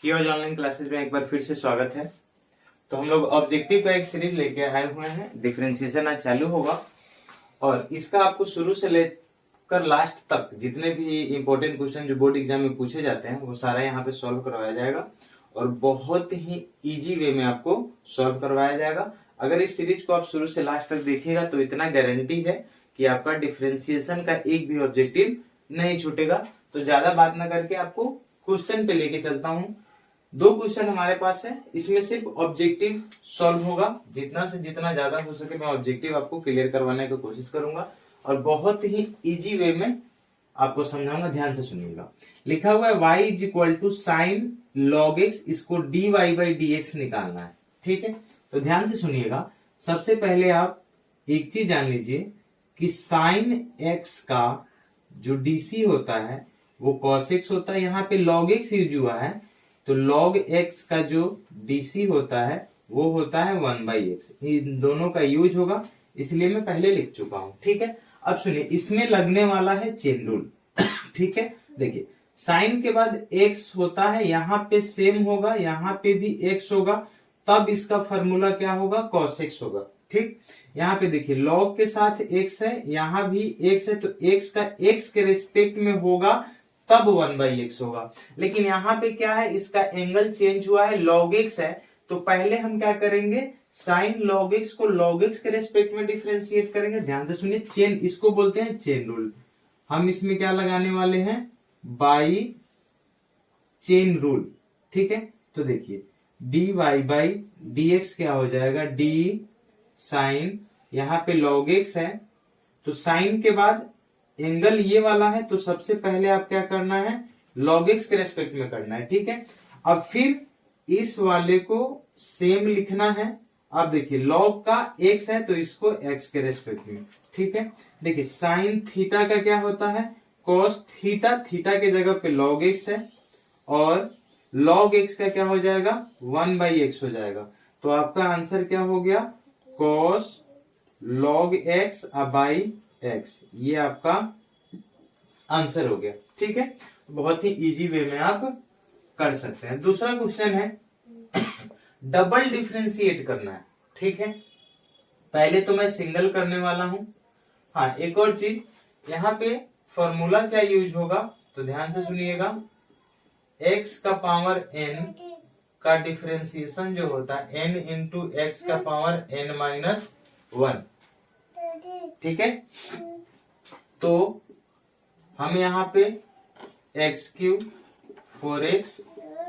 Keyword online classes में एक बार फिर से स्वागत है। तो हम लोग ऑब्जेक्टिव का एक सीरीज लेके आए हुए हैं। डिफरेंशिएशन आज चालू होगा और इसका आपको शुरू से लेकर लास्ट तक जितने भी इंपॉर्टेंट क्वेश्चन जो बोर्ड एग्जाम में पूछे जाते हैं वो सारा यहाँ पे सॉल्व करवाया जाएगा और बहुत ही इजी वे में आपको सॉल्व करवाया जाएगा। अगर इस सीरीज को आप शुरू से लास्ट तक देखिएगा तो इतना गारंटी है कि आपका डिफरेंशिएशन का एक भी ऑब्जेक्टिव नहीं छूटेगा। तो ज्यादा बात ना करके आपको क्वेश्चन पे लेके चलता हूँ। दो क्वेश्चन हमारे पास है, इसमें सिर्फ ऑब्जेक्टिव सॉल्व होगा। जितना से जितना ज्यादा हो सके मैं ऑब्जेक्टिव आपको क्लियर करवाने की कोशिश करूंगा और बहुत ही इजी वे में आपको समझाऊंगा। ध्यान से सुनिएगा। लिखा हुआ है y is equal to sine log x, इसको dy बाई डी एक्स निकालना है। ठीक है, तो ध्यान से सुनिएगा। सबसे पहले आप एक चीज जान लीजिए कि साइन एक्स का जो डीसी होता है वो कॉस एक्स होता है। यहाँ पे लॉग एक्स यूज हुआ है तो लॉग एक्स का जो डीसी होता है वो होता है 1/x। इन दोनों का यूज होगा, इसलिए मैं पहले लिख चुका हूं। ठीक है, अब सुनिए, इसमें लगने वाला है चेन रूल। ठीक है, देखिए साइन के बाद x होता है, यहाँ पे सेम होगा, यहाँ पे भी x होगा, तब इसका फॉर्मूला क्या होगा, cos x होगा। ठीक, यहाँ पे देखिए लॉग के साथ x है, यहाँ भी x है, तो x का x के रेस्पेक्ट में होगा तब 1/x होगा। लेकिन यहाँ पे क्या है, इसका एंगल चेंज हुआ है, log x है, तो पहले हम क्या करेंगे, साइन log x को log x के रेस्पेक्ट में डिफरेंशिएट करेंगे। ध्यान से सुनिए, चेन इसको बोलते हैं चेन रूल। हम इसमें क्या लगाने वाले हैं, बाई चेन रूल। ठीक है, तो देखिए dy बाई dx क्या हो जाएगा, d साइन, यहाँ पे log x है तो साइन के बाद एंगल ये वाला है, तो सबसे पहले आप क्या करना है, log x के रेस्पेक्ट में करना है। ठीक है, अब फिर इस वाले को सेम लिखना है। अब देखिए log का x है तो इसको x के रेस्पेक्ट में। ठीक है, देखिए साइन थीटा का क्या होता है, cos थीटा, थीटा के जगह पे log x है और log x का क्या हो जाएगा, 1/x हो जाएगा। तो आपका आंसर क्या हो गया, cos log x by x, ये आपका आंसर हो गया। ठीक है, बहुत ही इजी वे में आप कर सकते हैं। दूसरा क्वेश्चन है डबल डिफरेंशिएट करना है। ठीक है, पहले तो मैं सिंगल करने वाला हूं। हाँ, एक और चीज, यहाँ पे फॉर्मूला क्या यूज होगा, तो ध्यान से सुनिएगा। x का पावर n का डिफरेंशिएशन जो होता है n इंटू एक्स का पावर n-1। ठीक है, तो हम यहाँ पे x³ 4x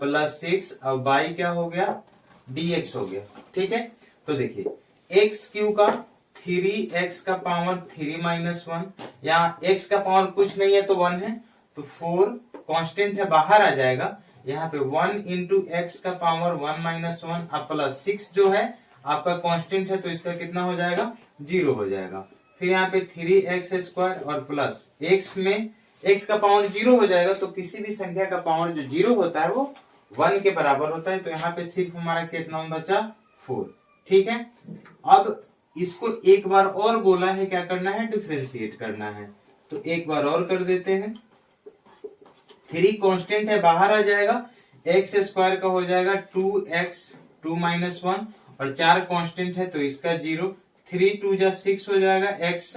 प्लस 6 और बाई क्या हो गया, dx हो गया। ठीक है, तो देखिए x³ का 3x का पावर 3-1, यहाँ x का पावर कुछ नहीं है तो 1 है, तो 4 कांस्टेंट है, बाहर आ जाएगा। यहाँ पे 1 इंटू एक्स का पावर 1-1 और प्लस 6 जो है आपका कांस्टेंट है, तो इसका कितना हो जाएगा, 0 हो जाएगा। फिर यहाँ पे 3x² और प्लस x में x का पावर 0 हो जाएगा, तो किसी भी संख्या का पावर जो 0 होता है वो 1 के बराबर होता है। तो यहाँ पे सिर्फ हमारा कितना बचा, 4। ठीक है, अब इसको एक बार और बोला है क्या करना है, डिफरेंशिएट करना है, तो एक बार और कर देते हैं। 3 कांस्टेंट है, बाहर आ जाएगा, x² का हो जाएगा 2x 2-1 और 4 कांस्टेंट है तो इसका 0, 3 2 जा 6 हो जाएगा, x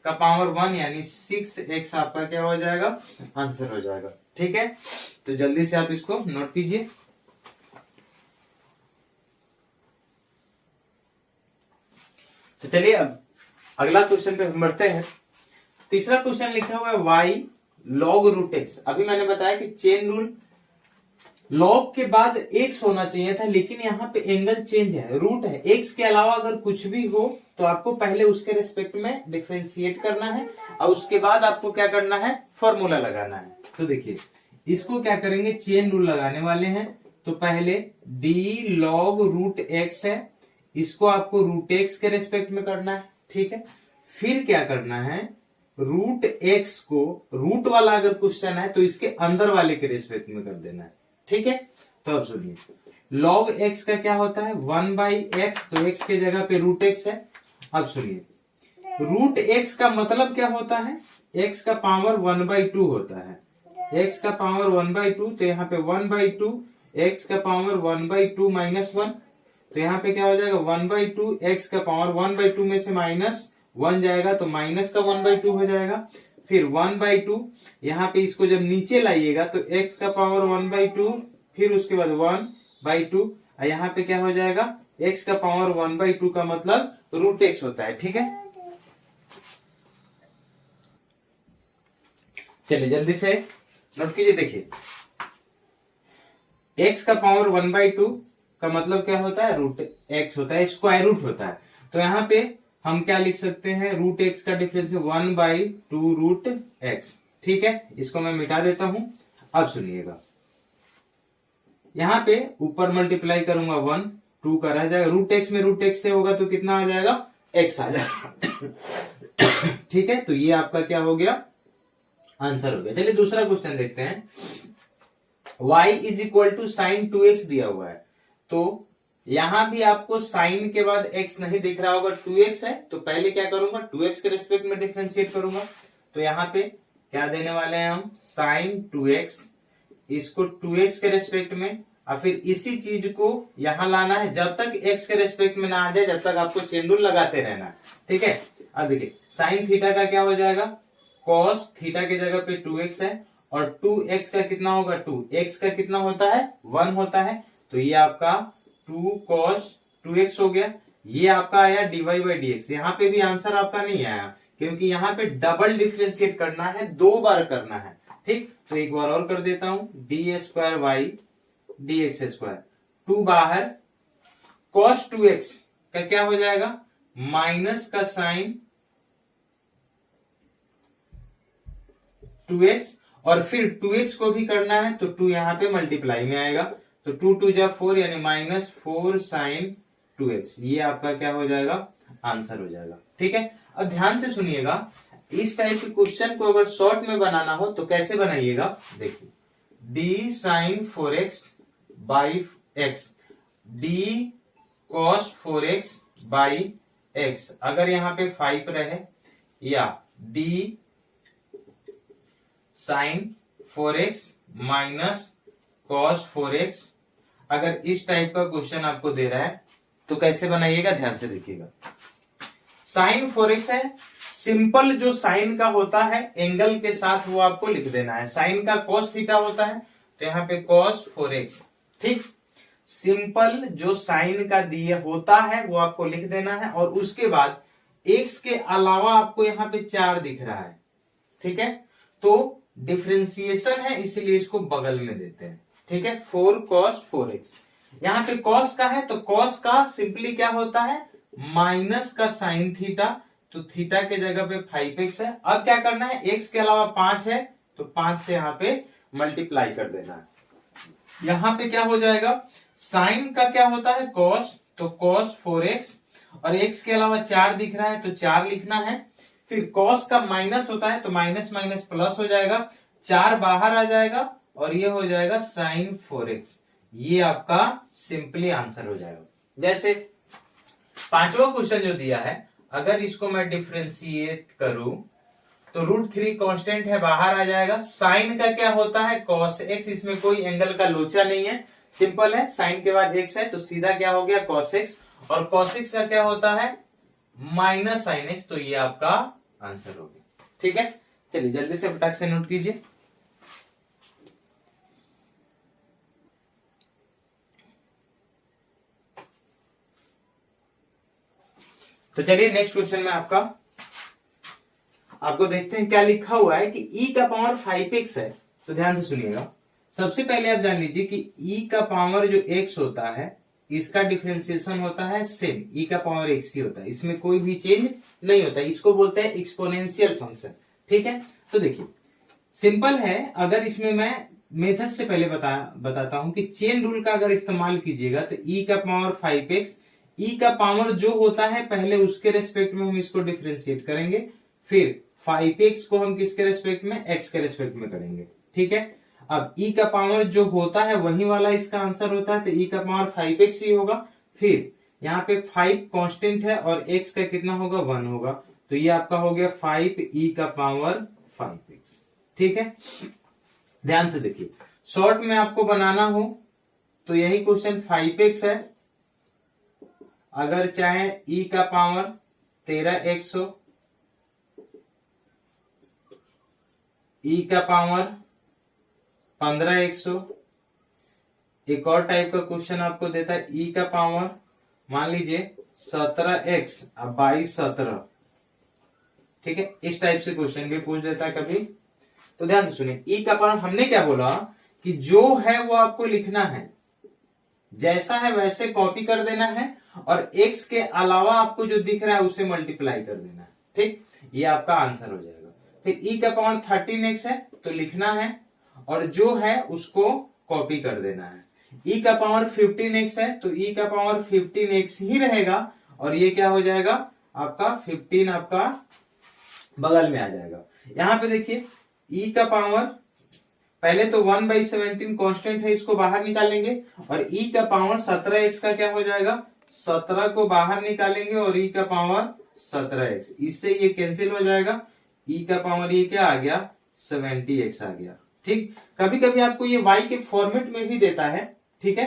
का पावर 1 यानी 6x आपका क्या हो जाएगा, आंसर हो जाएगा। ठीक है, तो जल्दी से आप इसको नोट कीजिए। तो चलिए अब अगला क्वेश्चन पे हम बढ़ते हैं। तीसरा क्वेश्चन लिखा हुआ है y log रूट x। अभी मैंने बताया कि चेन रूल, लॉग के बाद x होना चाहिए था, लेकिन यहाँ पे एंगल चेंज है, रूट है, x के अलावा अगर कुछ भी हो तो आपको पहले उसके रेस्पेक्ट में डिफरेंशिएट करना है और उसके बाद आपको क्या करना है, फॉर्मूला लगाना है। तो देखिए इसको क्या करेंगे, चेन रूल लगाने वाले हैं। तो पहले d log रूट x है, इसको आपको रूट x के रेस्पेक्ट में करना है। ठीक है, फिर क्या करना है, रूट x को, रूट वाला अगर क्वेश्चन है तो इसके अंदर वाले के रेस्पेक्ट में कर देना है। ठीक है, तो अब सुनिए, log x का क्या होता है, 1/x, तो x के जगह पे रूट x है। अब सुनिए, रूट x का मतलब क्या होता है, x का पावर 1/2 होता है, x का पावर 1/2, तो यहाँ पे 1/2 एक्स का पावर 1/2 -1, तो यहाँ पे क्या हो जाएगा 1/2 एक्स का पावर 1/2 में से -1 जाएगा तो माइनस का 1/2 हो जाएगा। फिर 1/2 यहाँ पे इसको जब नीचे लाइएगा तो एक्स का पावर 1/2, फिर उसके बाद 1/2, यहाँ पे क्या हो जाएगा एक्स का पावर 1/2 का मतलब रूट एक्स होता है। ठीक है, चलिए जल्दी से नोट कीजिए। देखिए एक्स का पावर 1/2 का मतलब क्या होता है, रूट एक्स होता है, स्क्वायर रूट होता है। तो यहाँ पे हम क्या लिख सकते हैं, रूट एक्स का डिफरेंस 1/2 रूट एक्स। ठीक है, इसको मैं मिटा देता हूं। अब सुनिएगा, यहाँ पे ऊपर मल्टीप्लाई करूंगा 1, 2 का रह जाएगा, रूट एक्स में रूट एक्स से होगा तो कितना आ जाएगा, एक्स आ जाएगा। ठीक है, तो ये आपका क्या हो गया, आंसर हो गया। चलिए दूसरा क्वेश्चन देखते हैं। y is equal to sine 2x दिया हुआ है, तो यहां भी आपको साइन के बाद x नहीं दिख रहा होगा, 2x है, तो पहले क्या करूंगा 2x के रेस्पेक्ट में डिफरेंशिएट करूंगा। तो यहाँ पे क्या देने वाले हैं हम, साइन 2x, इसको 2x के रेस्पेक्ट में, और फिर इसी चीज को यहां लाना है, जब तक x के रेस्पेक्ट में ना आ जाए जब तक आपको चेन रूल लगाते रहना है। ठीक है, अब देखिए साइन थीटा का क्या हो जाएगा, कॉस थीटा की जगह पे 2x है, और 2x का कितना होगा, 2x का कितना होता है, 1 होता है, तो ये आपका 2 cos 2x हो गया। ये आपका आया dy/dx। यहाँ पे भी आंसर आपका नहीं आया, क्योंकि यहाँ पे डबल डिफरेंशिएट करना है, 2 बार करना है। ठीक, तो एक बार और कर देता हूं, d² dx², 2 बाहर, cos 2x का क्या हो जाएगा, माइनस का साइन 2x, और फिर 2x को भी करना है तो 2 यहाँ पे मल्टीप्लाई में आएगा, तो 2 2 जा 4 यानी -4 साइन 2x, ये आपका क्या हो जाएगा, आंसर हो जाएगा। ठीक है, अब ध्यान से सुनिएगा, इस टाइप के क्वेश्चन को अगर शॉर्ट में बनाना हो तो कैसे बनाइएगा, देखिए d sin 4x by x, d cos 4x by x, अगर यहाँ पे 5 रहे, या d sign 4x minus cos 4x, अगर इस टाइप का क्वेश्चन आपको दे रहा है तो कैसे बनाइएगा, ध्यान से देखिएगा। साइन 4x है, सिंपल जो साइन का होता है एंगल के साथ वो आपको लिख देना है। साइन का कॉस थीटा होता है, तो यहाँ पे कॉस 4x। ठीक, सिंपल जो साइन का दिया होता है वो आपको लिख देना है, और उसके बाद x के अलावा आपको यहाँ पे 4 दिख रहा है। ठीक है, तो डिफरेंशिएशन है इसलिए इसको बगल में देते हैं। ठीक है, 4 cos 4x, यहाँ पे cos का है तो cos का सिंपली क्या होता है, माइनस का साइन थीटा, तो थीटा के जगह पे 5x है। अब क्या करना है, x के अलावा 5 है तो 5 से यहाँ पे मल्टीप्लाई कर देना है। यहाँ पे क्या हो जाएगा, साइन का क्या होता है cos, तो cos 4x, और x के अलावा 4 दिख रहा है तो 4 लिखना है। फिर cos का माइनस होता है तो माइनस माइनस प्लस हो जाएगा, 4 बाहर आ जाएगा, और ये हो जाएगा साइन 4x। ये आपका सिंपली आंसर हो जाएगा। जैसे पांचवा क्वेश्चन जो दिया है, अगर इसको मैं डिफरेंशिएट करूं तो √3 कांस्टेंट है, बाहर आ जाएगा। साइन का क्या होता है cos x, इसमें कोई एंगल का लोचा नहीं है, सिंपल है, साइन के बाद x है तो सीधा क्या हो गया cos x, और cos x का क्या होता है माइनस साइन x, तो ये आपका आंसर हो गया। ठीक है, चलिए जल्दी से फटाक से नोट कीजिए। तो चलिए नेक्स्ट क्वेश्चन में आपको देखते हैं क्या लिखा हुआ है कि e का पावर 5x है। तो ध्यान से सुनिएगा, सबसे पहले आप जान लीजिए कि e का पावर जो x होता है इसका डिफरेंशिएशन होता है सेम, e का पावर x ही होता है, इसमें कोई भी चेंज नहीं होता, इसको बोलते हैं एक्सपोनेंशियल फंक्शन। ठीक है, तो देखिए सिंपल है, अगर इसमें मैं मेथड से पहले बताता हूं कि चेन रूल का अगर इस्तेमाल कीजिएगा तो e का पावर 5x, e का पावर जो होता है पहले उसके रेस्पेक्ट में हम इसको डिफरेंशिएट करेंगे, फिर 5x को हम किसके रेस्पेक्ट में, x के रेस्पेक्ट में करेंगे। ठीक है, अब e का पावर जो होता है वही वाला इसका आंसर होता है, तो e का पावर 5x ही होगा। फिर यहाँ पे 5 कांस्टेंट है और x का कितना होगा, 1 होगा, तो ये आपका हो गया 5e का पावर 5x। ठीक है, ध्यान से देखिए, शॉर्ट में आपको बनाना हो तो यही क्वेश्चन 5x है। अगर चाहे e का पावर 13x हो, e का पावर 15x हो। एक और टाइप का क्वेश्चन आपको देता है e का पावर मान लीजिए 17x अब 22 17, ठीक है। इस टाइप से क्वेश्चन भी पूछ देता है कभी। तो ध्यान से सुनिए, e का पावर हमने क्या बोला कि जो है वो आपको लिखना है, जैसा है वैसे कॉपी कर देना है और x के अलावा आपको जो दिख रहा है उसे मल्टीप्लाई कर देना है, ठीक। ये आपका आंसर हो जाएगा। फिर e का पावर 13x है तो लिखना है और जो है उसको कॉपी कर देना है। e का पावर 15x है तो e का पावर 15x ही रहेगा और ये क्या हो जाएगा आपका 15 आपका बगल में आ जाएगा। यहां पे देखिए e का पावर पहले तो 1/17 कांस्टेंट है, इसको बाहर निकालेंगे और e का पावर 17x का क्या हो जाएगा 17 को बाहर निकालेंगे और e का पावर 17x, इससे ये कैंसिल हो जाएगा। e का पावर ये क्या आ गया 70x आ गया, ठीक। कभी कभी आपको ये y के फॉर्मेट में भी देता है, ठीक है,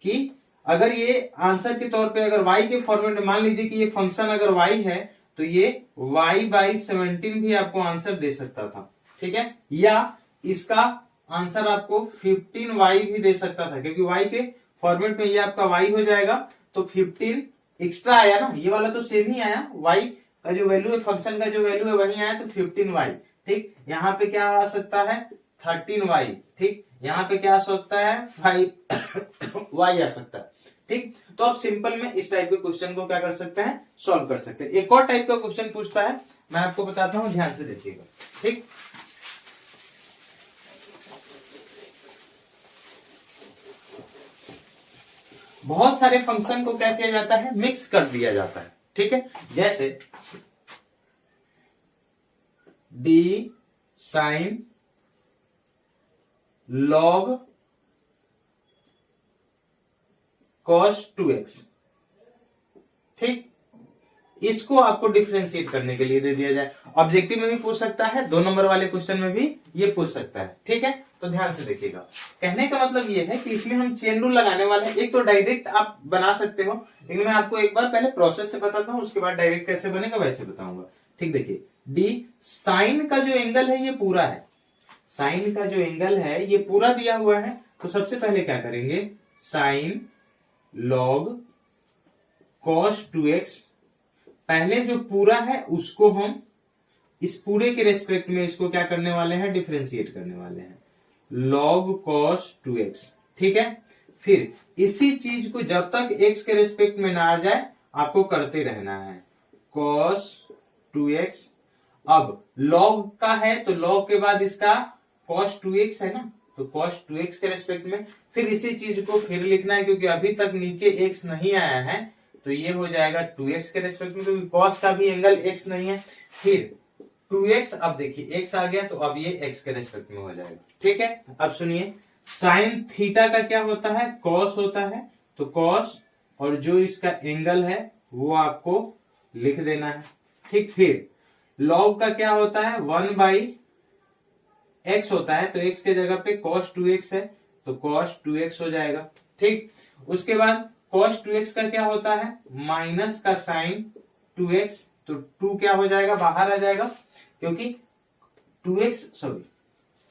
कि अगर ये आंसर के तौर पे अगर y के फॉर्मेट में मान लीजिए कि ये फंक्शन अगर y है तो ये y/17 भी आपको आंसर दे सकता था, ठीक है, या इसका आंसर आपको 15y भी दे सकता था, क्योंकि y के फॉर्मेट में ये आपका y हो जाएगा तो 15 एक्स्ट्रा आया ना, ये वाला तो सेम ही आया, y का जो वैल्यू है फंक्शन का जो वैल्यू है वही आया तो 15y, ठीक। यहाँ पे क्या आ सकता है 13y, ठीक। यहाँ पे क्या आ सकता है 5y आ सकता है, ठीक। तो आप सिंपल में इस टाइप के क्वेश्चन को क्या कर सकते हैं सॉल्व कर सकते हैं। एक और टाइप का क्वेश्चन पूछता है, मैं आपको बताता हूं, ध्यान से देखिएगा, ठीक। बहुत सारे फंक्शन को क्या किया जाता है मिक्स कर दिया जाता है, ठीक है। जैसे d sin log cos 2x, ठीक। इसको आपको डिफरेंशिएट करने के लिए दे दिया जाए, ऑब्जेक्टिव में भी पूछ सकता है, 2 नंबर वाले क्वेश्चन में भी ये पूछ सकता है, ठीक है। तो ध्यान से देखिएगा, कहने का मतलब ये है कि इसमें हम चेन रूल लगाने वाले हैं। एक तो डायरेक्ट आप बना सकते हो, लेकिन मैं आपको एक बार पहले प्रोसेस से बताता हूं, उसके बाद डायरेक्ट कैसे बनेगा वैसे बताऊंगा, ठीक। देखिए डी साइन का जो एंगल है ये पूरा है, साइन का जो एंगल है ये पूरा दिया हुआ है, तो सबसे पहले क्या करेंगे साइन लॉग cos 2x, पहले जो पूरा है उसको हम इस पूरे के रेस्पेक्ट में इसको क्या करने वाले हैं डिफरेंशिएट करने वाले हैं, log cos 2x, ठीक है। फिर इसी चीज को जब तक x के रेस्पेक्ट में ना आ जाए आपको करते रहना है cos 2x। अब log का है तो log के बाद इसका cos 2x है ना, तो cos 2x के रेस्पेक्ट में फिर इसी चीज को फिर लिखना है, क्योंकि अभी तक नीचे x नहीं आया है तो ये हो जाएगा 2x के रेस्पेक्ट में, क्योंकि cos का भी एंगल x नहीं है। फिर 2x, अब देखिए x आ गया तो अब ये x के रेस्पेक्ट में हो जाएगा, ठीक है। अब सुनिए साइन थीटा का क्या होता है cos होता है, तो cos और जो इसका एंगल है वो आपको लिख देना है, ठीक। फिर log का क्या होता है 1/x होता है, तो x के जगह पे cos 2x है तो cos 2x हो जाएगा, ठीक। उसके बाद cos 2x का क्या होता है माइनस का साइन 2x, तो 2 क्या हो जाएगा बाहर आ जाएगा, क्योंकि 2x सॉरी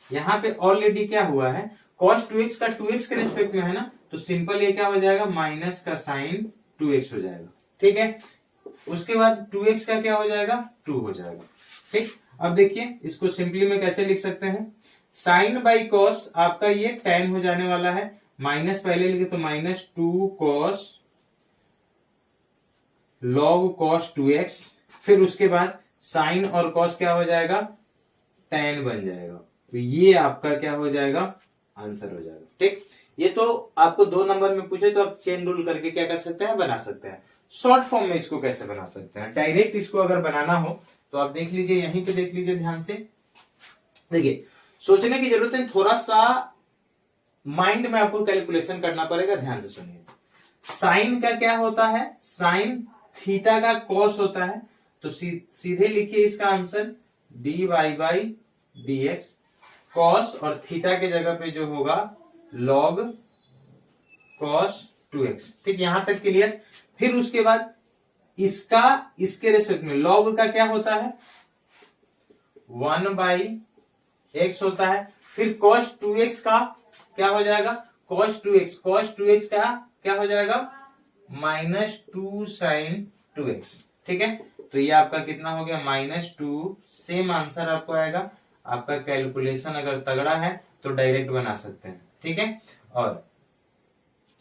यहाँ पे ऑलरेडी क्या हुआ है cos 2x का 2x के रिस्पेक्ट में है ना, तो सिंपल ये क्या हो जाएगा माइनस का साइन 2x हो जाएगा, ठीक है। उसके बाद 2x का क्या हो जाएगा 2 हो जाएगा, ठीक। अब देखिए इसको सिंपली में कैसे लिख सकते हैं, साइन बाई कॉस आपका ये tan हो जाने वाला है, माइनस पहले लिखे तो -2 cos log cos 2x, फिर उसके बाद साइन और cos क्या हो जाएगा tan बन जाएगा, तो ये आपका क्या हो जाएगा आंसर हो जाएगा, ठीक। ये तो आपको 2 नंबर में पूछे तो आप चेन रूल करके क्या कर सकते हैं बना सकते हैं। शॉर्ट फॉर्म में इसको कैसे बना सकते हैं, डायरेक्ट इसको अगर बनाना हो तो आप देख लीजिए, यहीं पे देख लीजिए ध्यान से, देखिए सोचने की जरूरत है, थोड़ा सा माइंड में आपको कैलकुलेशन करना पड़ेगा, ध्यान से सुनिए। साइन का क्या होता है साइन थीटा का कॉस होता है, तो सीधे लिखिए इसका आंसर dy/dx, कॉस और थीटा के जगह पे जो होगा log cos 2x। ठीक, यहां तक क्लियर। फिर उसके बाद इसका इसके रेस्पेक्ट में log का क्या होता है 1/x होता है। फिर cos 2x का क्या हो जाएगा cos 2x का क्या हो जाएगा -2 sin 2x। ठीक है, तो ये आपका कितना हो गया -2। सेम आंसर आपको आएगा। आपका कैलकुलेशन अगर तगड़ा है तो डायरेक्ट बना सकते हैं। ठीक है, और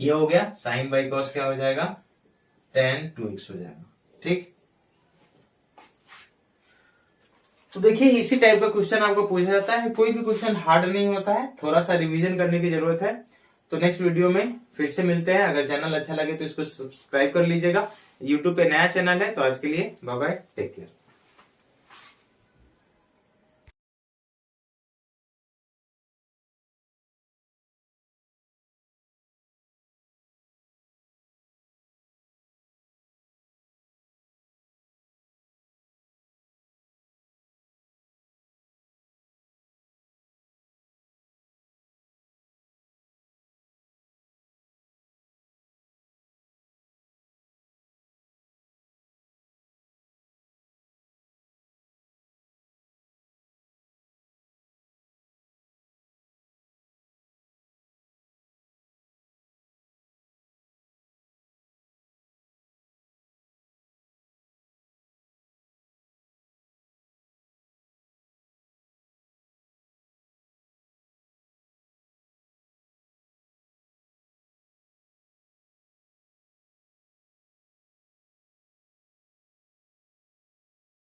ये हो गया sin बाई cos क्या हो जाएगा tan 2x हो जाएगा। ठीक, तो देखिए इसी टाइप का क्वेश्चन आपको पूछा जाता है। कोई भी क्वेश्चन हार्ड नहीं होता है, थोड़ा सा रिवीजन करने की जरूरत है। तो नेक्स्ट वीडियो में फिर से मिलते हैं। अगर चैनल अच्छा लगे तो इसको सब्सक्राइब कर लीजिएगा। यूट्यूब पे नया चैनल है। तो आज के लिए बाय बाय, टेक केयर।